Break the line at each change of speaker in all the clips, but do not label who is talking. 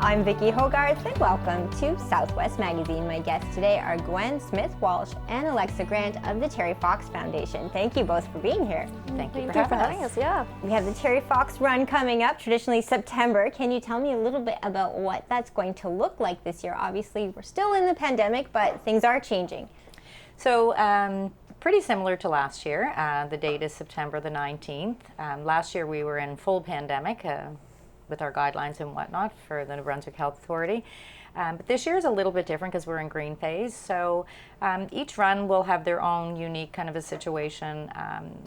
I'm Vicki Hogarth and welcome to Southwest Magazine. My guests today are Gwen Smith-Walsh and Alexa Grant of the Terry Fox Foundation. Thank you both for being here.
Thank you for having us. Yeah.
We have the Terry Fox Run coming up, traditionally September. Can you tell me a little bit about what that's going to look like this year? Obviously, we're still in the pandemic, but things are changing.
So pretty similar to last year. The date is September the 19th. Last year we were in full pandemic with our guidelines and whatnot for the New Brunswick Health Authority. But this year is a little bit different because we're in green phase. So each run will have their own unique kind of a situation.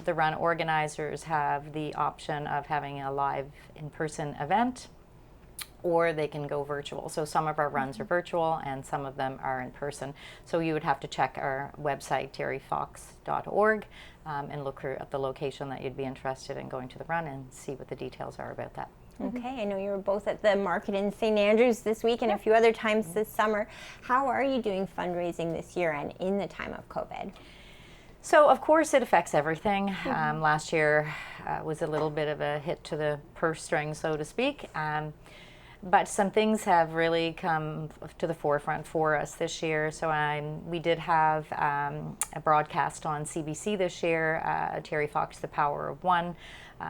The run organizers have the option of having a live in-person event, or they can go virtual. So some of our runs are virtual and some of them are in person. So you would have to check our website, terryfox.org, and look at the location that you'd be interested in going to the run and see what the details are about that.
Okay, I know you were both at the market in St. Andrews this week and a few other times this summer. How are you doing fundraising this year and in the time of COVID?
So of course it affects everything. Last year was a little bit of a hit to the purse string, so to speak. But some things have really come to the forefront for us this year. So we did have a broadcast on CBC this year, Terry Fox, The Power of One.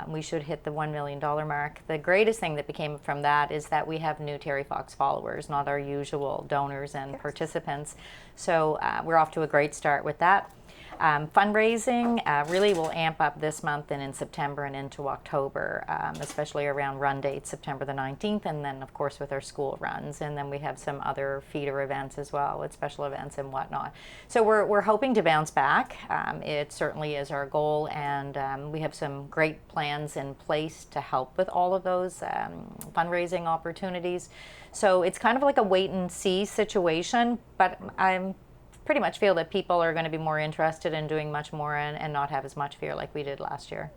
We should hit the $1 million mark. The greatest thing that became from that is that we have new Terry Fox followers, not our usual donors and participants. So we're off to a great start with that. Fundraising really will amp up this month and in September and into October, especially around run dates, September the 19th, and then of course with our school runs. And then we have some other feeder events as well with special events and whatnot. So we're hoping to bounce back. It certainly is our goal, and we have some great plans in place to help with all of those fundraising opportunities. So it's kind of like a wait and see situation, but I'm pretty much feel that people are going to be more interested in doing much more and not have as much fear like we did last year.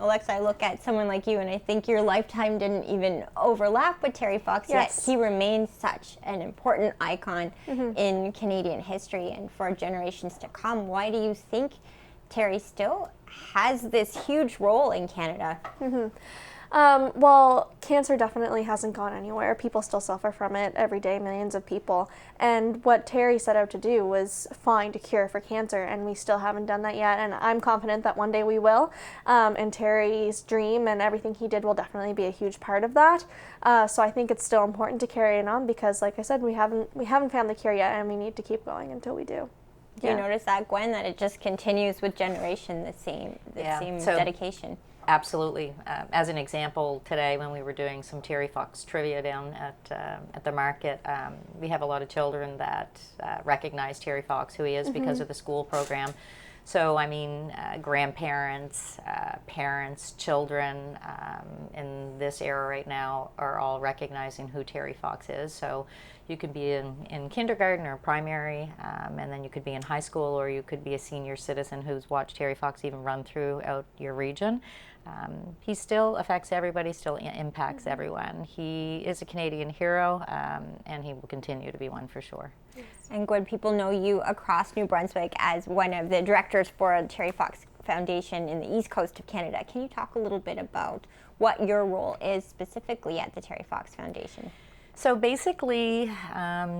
Alexa, I look at someone like you and I think your lifetime didn't even overlap with Terry Fox, yet he remains such an important icon in Canadian history and for generations to come. Why do you think Terry still has this huge role in Canada?
Well, cancer definitely hasn't gone anywhere. People still suffer from it every day, millions of people. And what Terry set out to do was find a cure for cancer, and we still haven't done that yet. And I'm confident that one day we will. And Terry's dream and everything he did will definitely be a huge part of that. So I think it's still important to carry it on because, like I said, we haven't found the cure yet, and we need to keep going until we do.
Do you notice that, Gwen, that it just continues with generation, the same dedication?
Absolutely. As an example, today when we were doing some Terry Fox trivia down at the market, we have a lot of children that recognize Terry Fox, who he is, because of the school program. So, I mean, grandparents, parents, children in this era right now are all recognizing who Terry Fox is. So you could be in kindergarten or primary, and then you could be in high school, or you could be a senior citizen who's watched Terry Fox even run throughout your region. He still affects everybody, still impacts everyone. He is a Canadian hero, and he will continue to be one for sure.
And Gwen, people know you across New Brunswick as one of the directors for the Terry Fox Foundation in the East Coast of Canada. Can you talk a little bit about what your role is specifically at the Terry Fox Foundation?
So basically,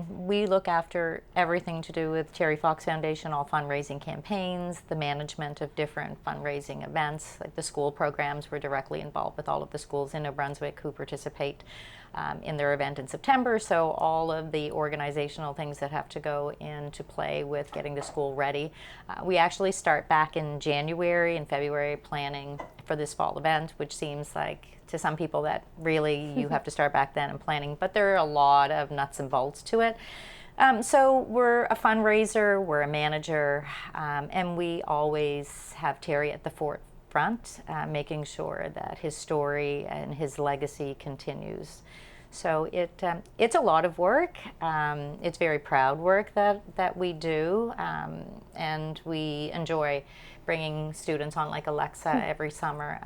we look after everything to do with Terry Fox Foundation, all fundraising campaigns, the management of different fundraising events, like the school programs. We're directly involved with all of the schools in New Brunswick who participate in their event in September. So all of the organizational things that have to go into play with getting the school ready. We actually start back in January and February planning for this fall event, which seems like to some people that really you have to start back then in planning, but there are a lot of nuts and bolts to it. So we're a fundraiser, we're a manager, and we always have Terry at the forefront, making sure that his story and his legacy continues. So it's a lot of work. It's very proud work that we do, and we enjoy bringing students on like Alexa every summer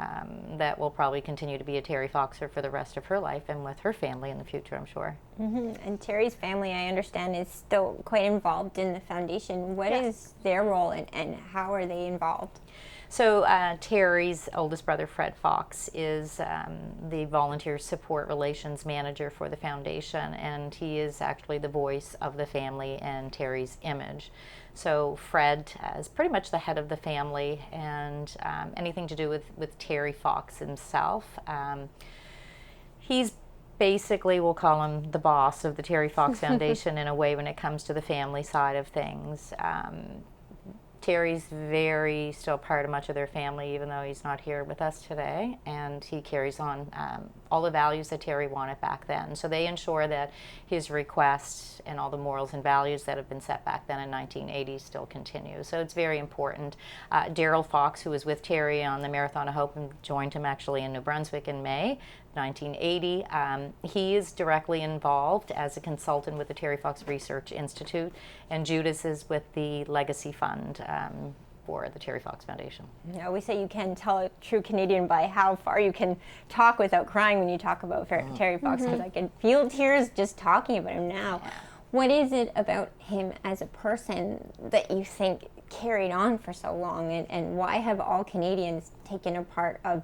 that will probably continue to be a Terry Foxer for the rest of her life and with her family in the future, I'm sure.
And Terry's family, I understand, is still quite involved in the foundation. What is their role and how are they involved?
So Terry's oldest brother, Fred Fox, is the volunteer support relations manager for the foundation, and he is actually the voice of the family and Terry's image. So Fred is pretty much the head of the family, and anything to do with Terry Fox himself, he's basically, we'll call him the boss of the Terry Fox Foundation in a way when it comes to the family side of things. Terry's very still part of much of their family, even though he's not here with us today, and he carries on all the values that Terry wanted back then. So they ensure that his requests and all the morals and values that have been set back then in 1980 still continue. So it's very important. Daryl Fox, who was with Terry on the Marathon of Hope and joined him actually in New Brunswick in May 1980, he is directly involved as a consultant with the Terry Fox Research Institute, and Judas is with the Legacy Fund for the Terry Fox Foundation.
I always say you can tell a true Canadian by how far you can talk without crying when you talk about Terry Fox, because I can feel tears just talking about him now. Yeah. What is it about him as a person that you think carried on for so long, and why have all Canadians taken a part of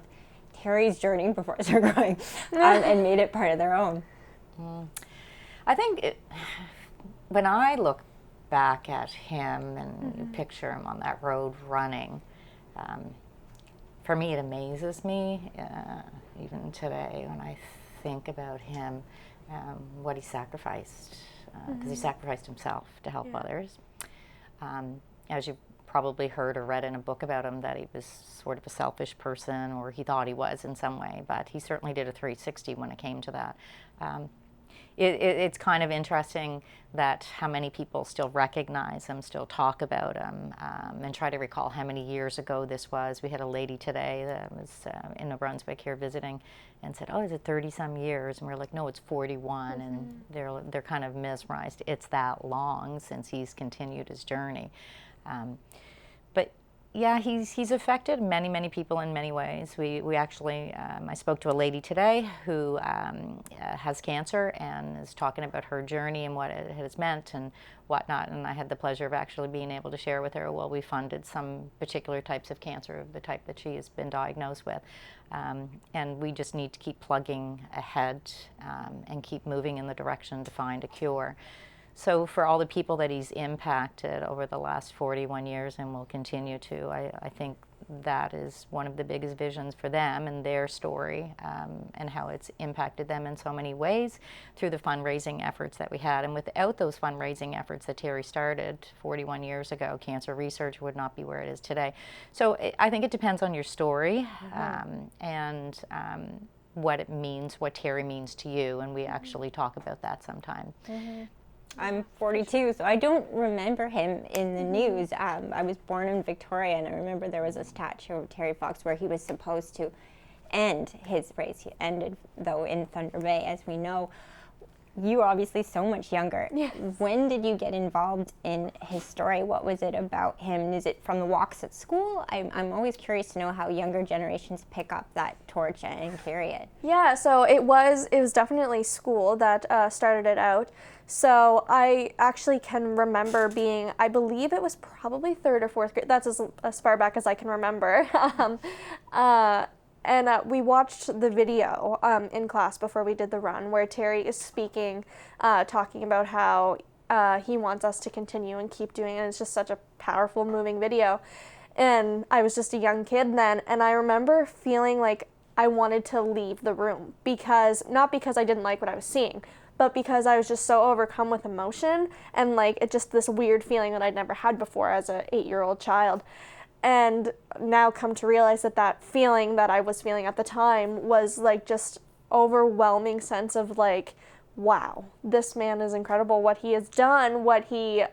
Terry's journey before I start crying and made it part of their own?
I think when I look back at him and you picture him on that road running, for me it amazes me even today when I think about him, what he sacrificed, because he sacrificed himself to help others. As you probably heard or read in a book about him, that he was sort of a selfish person, or he thought he was in some way, but he certainly did a 360 when it came to that. It's kind of interesting that how many people still recognize him, still talk about him, and try to recall how many years ago this was. We had a lady today that was in New Brunswick here visiting and said, "Oh, is it 30-some years?" And we're like, "No, it's 41, and they're kind of mesmerized. It's that long since he's continued his journey. But yeah, he's affected many people in many ways. We actually, I spoke to a lady today who has cancer and is talking about her journey and what it has meant and whatnot, and I had the pleasure of actually being able to share with her, well, we funded some particular types of cancer of the type that she has been diagnosed with, and we just need to keep plugging ahead and keep moving in the direction to find a cure. So for all the people that he's impacted over the last 41 years and will continue to, I think that is one of the biggest visions for them and their story, and how it's impacted them in so many ways through the fundraising efforts that we had. And without those fundraising efforts that Terry started 41 years ago, cancer research would not be where it is today. So I think it depends on your story and what it means, what Terry means to you, and we actually talk about that sometime.
I'm 42, so I don't remember him in the news. I was born in Victoria, and I remember there was a statue of Terry Fox where he was supposed to end his race. He ended, though, in Thunder Bay, as we know. You were obviously so much younger.
Yes.
When did you get involved in his story? What was it about him? Is it from the walks at school? I'm always curious to know how younger generations pick up that torch and carry it.
Yeah, so it was definitely school that started it out. So I actually can remember being, I believe it was probably 3rd or 4th grade. That's as far back as I can remember. And we watched the video in class before we did the run, where Terry is speaking, talking about how he wants us to continue and keep doing it. And it's just such a powerful, moving video. And I was just a young kid then, and I remember feeling like I wanted to leave the room, not because I didn't like what I was seeing, but because I was just so overcome with emotion and like it just this weird feeling that I'd never had before as an 8-year-old child. And now come to realize that feeling that I was feeling at the time was like just overwhelming sense of like, wow, this man is incredible. What he has done, what he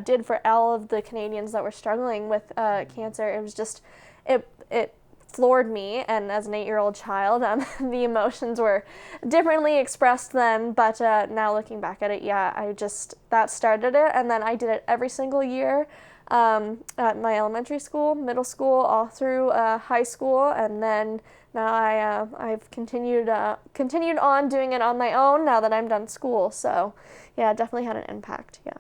did for all of the Canadians that were struggling with cancer. It was just, it floored me. And as an 8-year-old child, the emotions were differently expressed then. But now looking back at it, yeah, that started it. And then I did it every single year. at my elementary school, middle school, all through high school, and then now I've continued on doing it on my own now that I'm done school. So yeah, definitely had an impact. Yeah.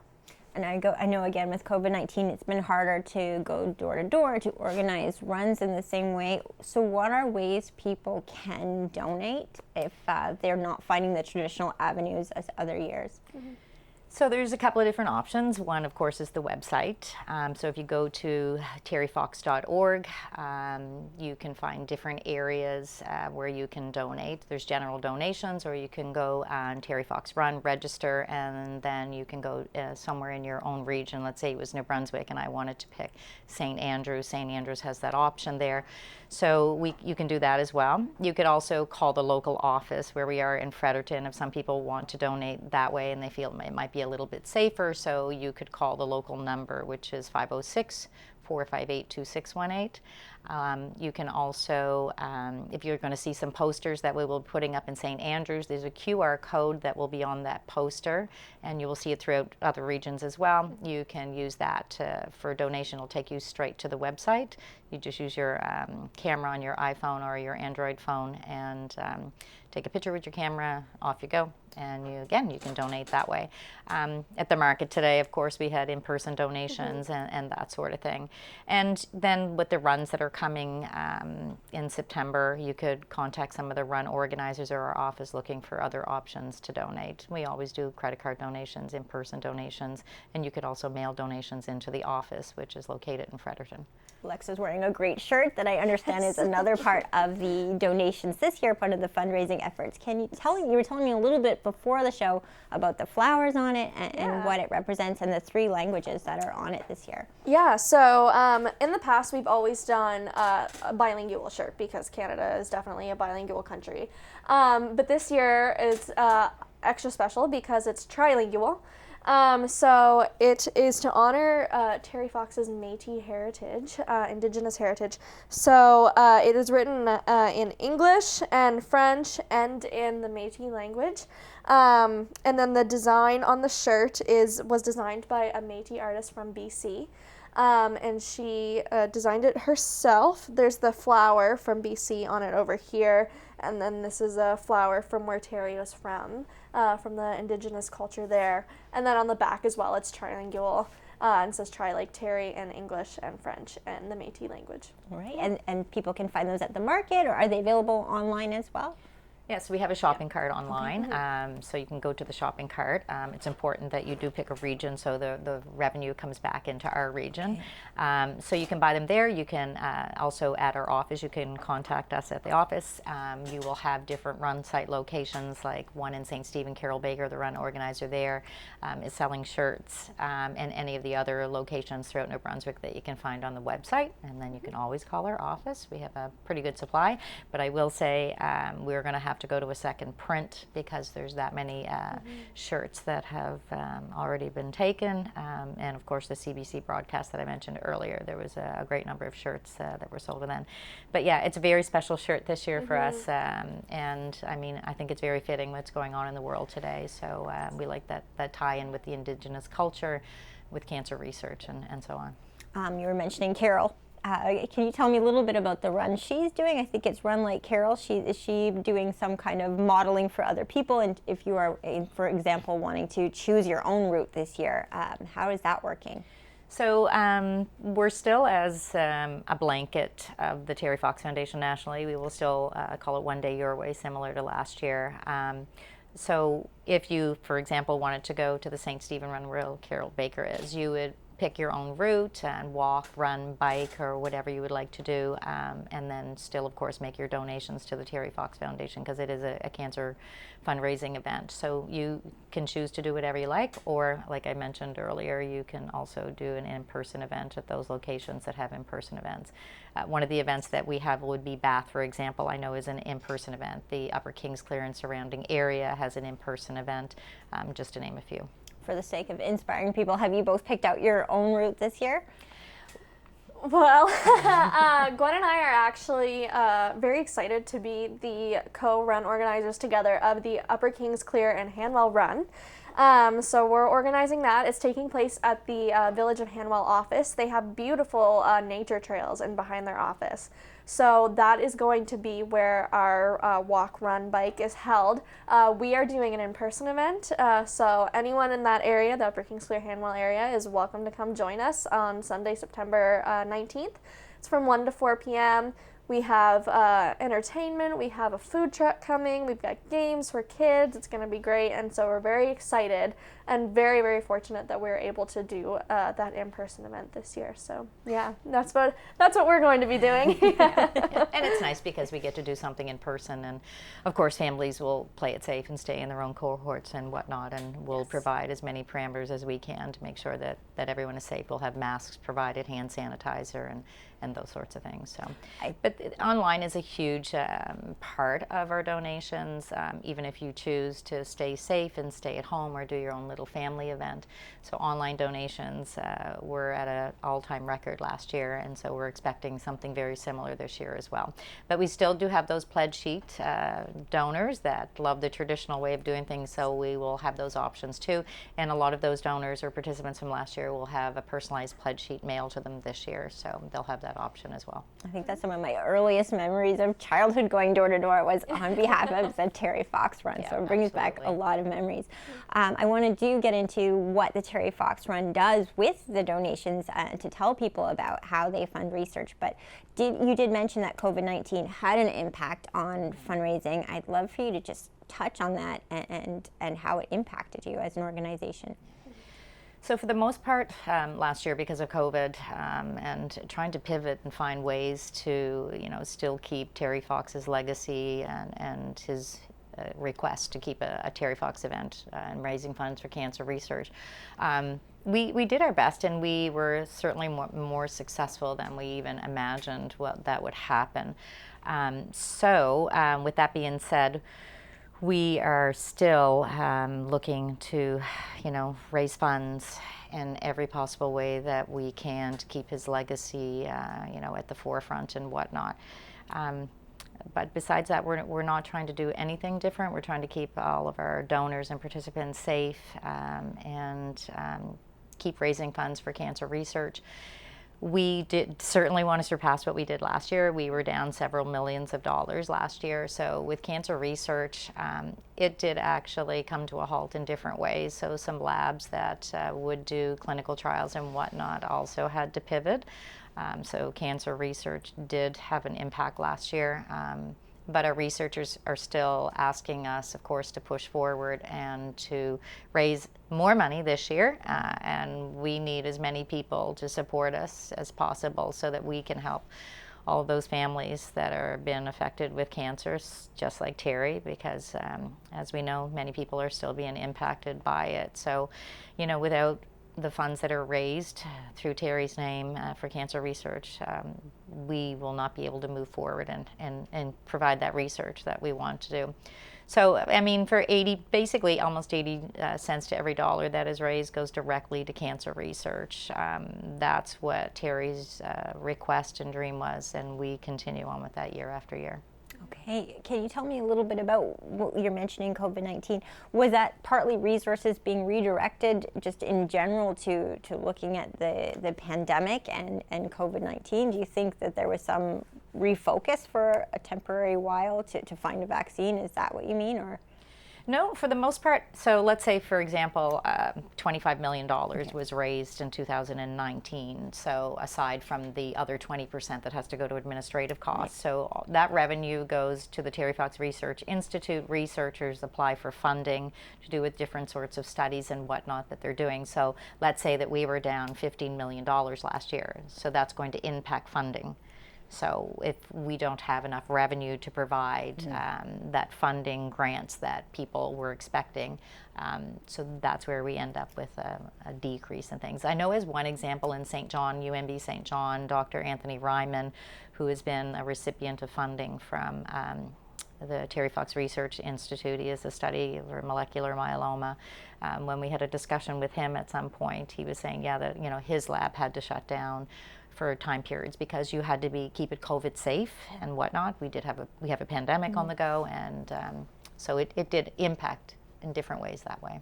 And I know again with COVID-19, it's been harder to go door to door to organize runs in the same way. So what are ways people can donate if they're not finding the traditional avenues as other years?
Mm-hmm.
So there's a couple of different options. One, of course, is the website. So if you go to terryfox.org, you can find different areas where you can donate. There's general donations, or you can go on Terry Fox Run, register, and then you can go somewhere in your own region. Let's say it was New Brunswick and I wanted to pick St. Andrews. St. Andrews has that option there. So you can do that as well. You could also call the local office where we are in Fredericton if some people want to donate that way and they feel it might be a little bit safer. So you could call the local number, which is 506-458-2618. You can also, if you're going to see some posters that we will be putting up in St. Andrews, there's a QR code that will be on that poster, and you will see it throughout other regions as well. You can use that for donation. It'll take you straight to the website. You just use your camera on your iPhone or your Android phone and take a picture with your camera, off you go. And you can donate that way. At the market today, of course, we had in-person donations and that sort of thing. And then with the runs that are coming in September, you could contact some of the run organizers or our office looking for other options to donate. We always do credit card donations, in-person donations, and you could also mail donations into the office, which is located in Fredericton.
Alexa's wearing a great shirt that I understand is another part of the donations this year, part of the fundraising efforts. Can you you were telling me a little bit before the show about the flowers on it and what it represents and the 3 languages that are on it this year.
Yeah, so in the past we've always done a bilingual shirt because Canada is definitely a bilingual country. But this year is extra special because it's trilingual. So it is to honor Terry Fox's Métis heritage, Indigenous heritage. So it is written in English and French and in the Métis language. And then the design on the shirt was designed by a Métis artist from BC. And she designed it herself. There's the flower from BC on it over here, and then this is a flower from where Terry was from the Indigenous culture there. And then on the back as well, it's trilingual, and says try like Terry in English and French and the Métis language.
Right, and people can find those at the market, or are they available online as well?
Yes, we have a shopping cart online, so you can go to the shopping cart. It's important that you do pick a region so the revenue comes back into our region. Okay. So you can buy them there. You can also at our office, you can contact us at the office. You will have different run site locations, like one in St. Stephen. Carol Baker, the run organizer there, is selling shirts, and any of the other locations throughout New Brunswick that you can find on the website. And then you can always call our office. We have a pretty good supply, but I will say we're going to have to go to a second print because there's that many shirts that have already been taken, and of course the CBC broadcast that I mentioned earlier, there was a great number of shirts that were sold then. But yeah, it's a very special shirt this year for us, and I mean I think it's very fitting what's going on in the world today, so we like that tie-in with the Indigenous culture, with cancer research and so on.
You were mentioning Carol. Can you tell me a little bit about the run she's doing? I think it's Run Like Carol. Is she doing some kind of modeling for other people? And if you are, for example, wanting to choose your own route this year, how is that working?
So we're still as a blanket of the Terry Fox Foundation nationally. We will still call it One Day Your Way, similar to last year. So if you, for example, wanted to go to the St. Stephen Run where Carol Baker is, you would pick your own route and walk, run, bike, or whatever you would like to do, and then still, of course, make your donations to the Terry Fox Foundation because it is a cancer fundraising event. So you can choose to do whatever you like, or like I mentioned earlier, you can also do an in-person event at those locations that have in-person events. One of the events that we have would be Bath, for example, I know is an in-person event. The Upper Kingsclear and surrounding area has an in-person event, just to name a few.
For the sake of inspiring people, have you both picked out your own route this year?
Well, Gwen and I are actually very excited to be the co-run organizers together of the Upper Kingsclear and Hanwell Run. So we're organizing that. It's taking place at the Village of Hanwell office. They have beautiful nature trails in behind their office. So that is going to be where our walk, run, bike is held. We are doing an in-person event, so anyone in that area, the Upper Kingsclear Hanwell area, is welcome to come join us on Sunday, September 19th. It's from 1 to 4 p.m. We have entertainment, we have a food truck coming, we've got games for kids, it's going to be great, and so we're very excited and very, very fortunate that we're able to do that in-person event this year. So yeah, that's what we're going to be doing.
And it's nice because we get to do something in person, and of course families will play it safe and stay in their own cohorts and whatnot, and we'll provide as many parameters as we can to make sure that everyone is safe. We'll have masks provided, hand sanitizer, and those sorts of things. So, but online is a huge part of our donations, even if you choose to stay safe and stay at home or do your own little family event. So online donations were at an all-time record last year, and so we're expecting something very similar this year as well. But we still do have those pledge sheet donors that love the traditional way of doing things, so we will have those options too. And a lot of those donors or participants from last year will have a personalized pledge sheet mailed to them this year, so they'll have that option as well.
I think that's some of my earliest memories of childhood going door to door was on behalf of the Terry Fox Run, so it brings back a lot of memories. I want to get into what the Terry Fox Run does with the donations to tell people about how they fund research, but you did mention that COVID-19 had an impact on fundraising. I'd love for you to just touch on that and how it impacted you as an organization.
So for the most part, last year because of COVID and trying to pivot and find ways to, still keep Terry Fox's legacy and his request to keep a Terry Fox event and raising funds for cancer research, we did our best, and we were certainly more successful than we even imagined that would happen. So with that being said, we are still looking to, raise funds in every possible way that we can to keep his legacy, at the forefront and whatnot. But besides that, we're not trying to do anything different. We're trying to keep all of our donors and participants safe and keep raising funds for cancer research. We did certainly want to surpass what we did last year. We were down several millions of dollars last year. So with cancer research, it did actually come to a halt in different ways. So some labs that would do clinical trials and whatnot also had to pivot. So cancer research did have an impact last year. But our researchers are still asking us, of course, to push forward and to raise more money this year. And we need as many people to support us as possible so that we can help all of those families that are been affected with cancers, just like Terry, because as we know, many people are still being impacted by it. So, without the funds that are raised through Terry's name for cancer research, we will not be able to move forward and provide that research that we want to do. So, for basically almost 80 cents to every dollar that is raised goes directly to cancer research. That's what Terry's request and dream was, and we continue on with that year after year.
Okay, can you tell me a little bit about what you're mentioning, COVID-19? Was that partly resources being redirected just in general to looking at the pandemic and COVID-19? Do you think that there was some refocus for a temporary while to find a vaccine? Is that what you mean, or?
No, for the most part. So let's say, for example, $25 million was raised in 2019. So aside from the other 20% that has to go to administrative costs. Right. So that revenue goes to the Terry Fox Research Institute. Researchers apply for funding to do with different sorts of studies and whatnot that they're doing. So let's say that we were down $15 million last year. So that's going to impact funding. So if we don't have enough revenue to provide that funding grants that people were expecting, so that's where we end up with a decrease in things. I know as one example in St. John, UNB St. John, Dr. Anthony Ryman, who has been a recipient of funding from the Terry Fox Research Institute. He has a study for molecular myeloma. When we had a discussion with him at some point, he was saying, that his lab had to shut down for time periods because you had to keep it COVID safe and whatnot. We have a pandemic on the go, and so it did impact in different ways that way.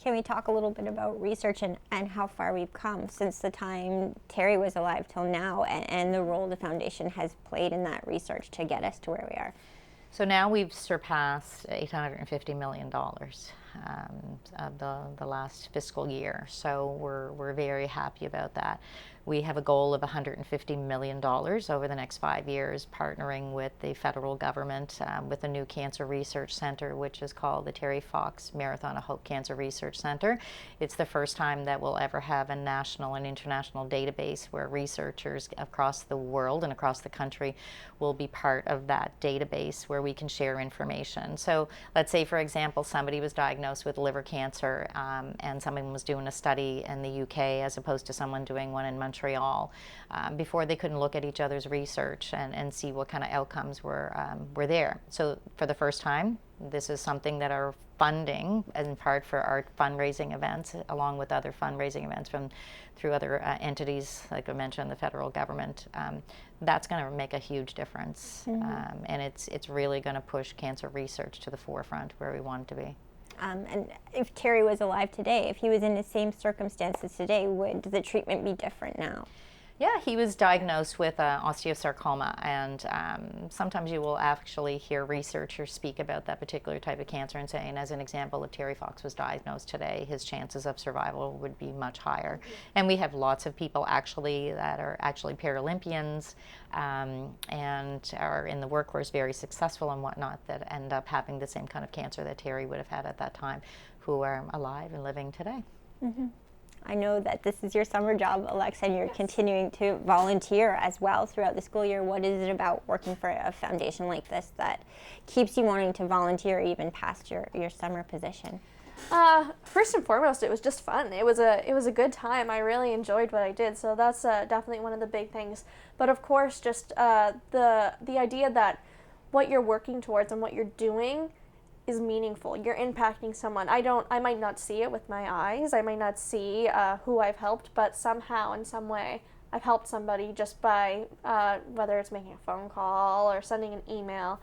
Can we talk a little bit about research and how far we've come since the time Terry was alive till now, and the role the foundation has played in that research to get us to where we are?
So now we've surpassed $850 million of the last fiscal year. So we're very happy about that. We have a goal of $150 million over the next 5 years, partnering with the federal government with a new cancer research center, which is called the Terry Fox Marathon of Hope Cancer Research Center. It's the first time that we'll ever have a national and international database where researchers across the world and across the country will be part of that database where we can share information. So let's say, for example, somebody was diagnosed with liver cancer and someone was doing a study in the UK as opposed to someone doing one in Montreal. Before, they couldn't look at each other's research and see what kind of outcomes were there. So for the first time, this is something that our funding, in part for our fundraising events, along with other fundraising events through other entities, like I mentioned, the federal government, that's going to make a huge difference. And it's really going to push cancer research to the forefront where we want it to be.
And if Terry was alive today, if he was in the same circumstances today, would the treatment be different now?
Yeah, he was diagnosed with osteosarcoma, and sometimes you will actually hear researchers speak about that particular type of cancer and saying, as an example, if Terry Fox was diagnosed today, his chances of survival would be much higher. And we have lots of people actually that are actually Paralympians and are in the workforce, very successful and whatnot, that end up having the same kind of cancer that Terry would have had at that time, who are alive and living today.
I know that this is your summer job, Alexa, and you're continuing to volunteer as well throughout the school year. What is it about working for a foundation like this that keeps you wanting to volunteer even past your summer position?
First and foremost, it was just fun. It was a good time. I really enjoyed what I did, so that's definitely one of the big things. But of course, just the idea that what you're working towards and what you're doing is meaningful. You're impacting someone. I might not see it with my eyes. I might not see who I've helped, but somehow, in some way, I've helped somebody just by whether it's making a phone call or sending an email.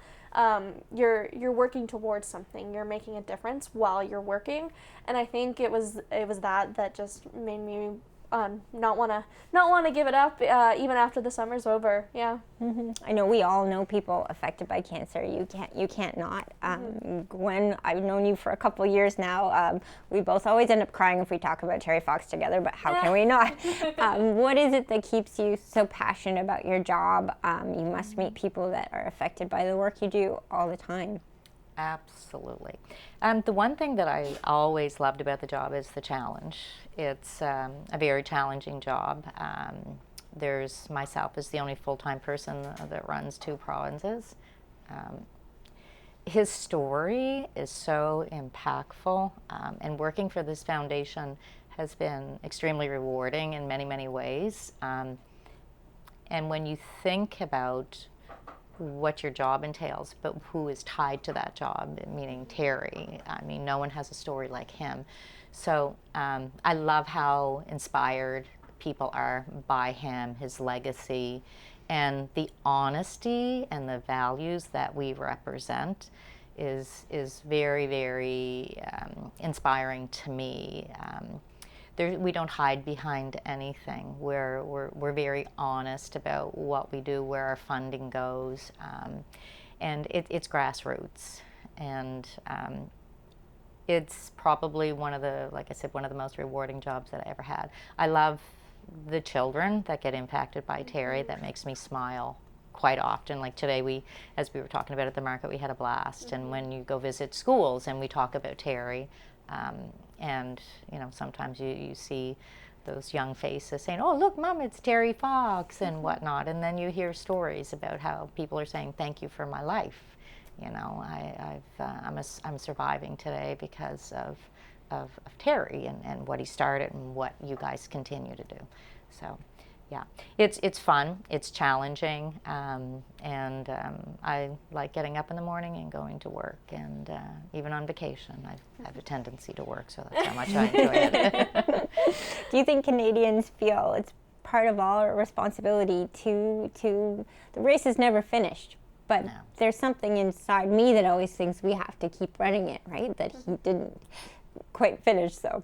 You're working towards something. You're making a difference while you're working, and I think it was that just made me not want to give it up even after the summer's over. Yeah.
I know we all know people affected by cancer. You can't not. Gwen, I've known you for a couple years now. We both always end up crying if we talk about Terry Fox together, but how can we not? What is it that keeps you so passionate about your job? You must meet people that are affected by the work you do all the time.
Absolutely. The one thing that I always loved about the job is the challenge. It's a very challenging job. There's myself as the only full-time person that runs 2 provinces. His story is so impactful, and working for this foundation has been extremely rewarding in many, many ways. And when you think about what your job entails, but who is tied to that job, meaning Terry. I mean, no one has a story like him. So I love how inspired people are by him, his legacy, and the honesty and the values that we represent is very, very inspiring to me. We don't hide behind anything. We're very honest about what we do, where our funding goes, and it's grassroots. And it's probably one of the most rewarding jobs that I ever had. I love the children that get impacted by Terry. That makes me smile quite often. Like today, as we were talking about at the market, we had a blast. And when you go visit schools and we talk about Terry, and sometimes you see those young faces saying, "Oh, look, Mom, it's Terry Fox," and whatnot. And then you hear stories about how people are saying, "Thank you for my life." I'm surviving today because of Terry and what he started and what you guys continue to do. So, yeah, it's fun, it's challenging, and I like getting up in the morning and going to work, and even on vacation I have a tendency to work, so that's how much I enjoy it.
Do you think Canadians feel it's part of our responsibility to the race is never finished, but no. There's something inside me that always thinks we have to keep running it, right? That he didn't quite finished, so.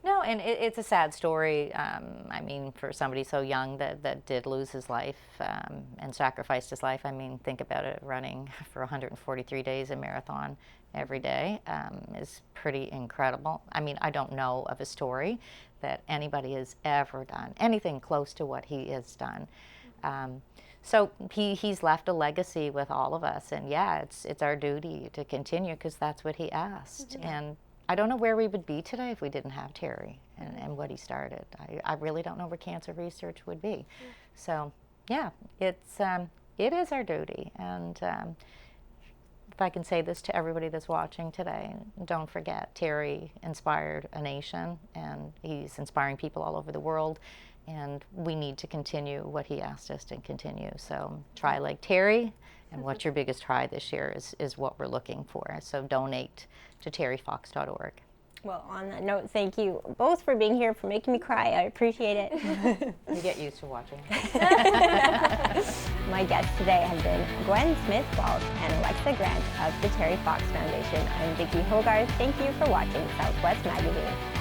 No, and it's a sad story. I mean, for somebody so young that did lose his life and sacrificed his life. I mean, think about it, running for 143 days a marathon every day is pretty incredible. I mean, I don't know of a story that anybody has ever done anything close to what he has done. So he's left a legacy with all of us, and yeah, it's our duty to continue because that's what he asked. And I don't know where we would be today if we didn't have Terry and what he started. I really don't know where cancer research would be. So yeah, it is our duty. And if I can say this to everybody that's watching today, don't forget, Terry inspired a nation, and he's inspiring people all over the world. And we need to continue what he asked us to continue. So try like Terry, and what's your biggest try this year is what we're looking for. So donate to terryfox.org.
Well, on that note, thank you both for being here, for making me cry. I appreciate it.
You get used to watching.
My guests today have been Gwen Smith-Walsh and Alexa Grant of the Terry Fox Foundation. I'm Vicki Hogarth. Thank you for watching Southwest Magazine.